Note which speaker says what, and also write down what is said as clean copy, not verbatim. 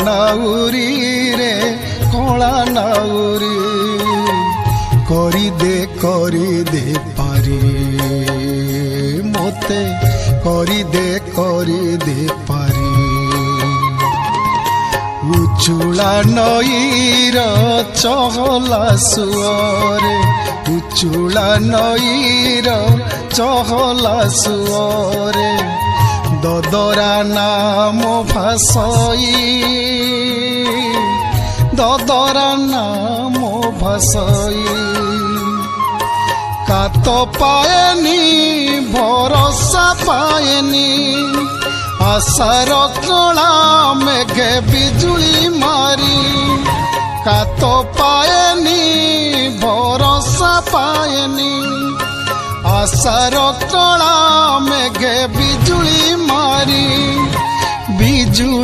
Speaker 1: नाउरी रे कला नाउरी करी दे पारी मोते करी दे पारी उचुला नईर चहला सुअरे उचुला नईर चहला सुअरे ददरा नाम भासई ददरा नाम भासई कात पाएनी भरोसा पाएनी आशार कला मेघे बिजुली मारी कात पाएनी भरोसा पाएनी आशार कला मेघे बिजुली मारी बिजु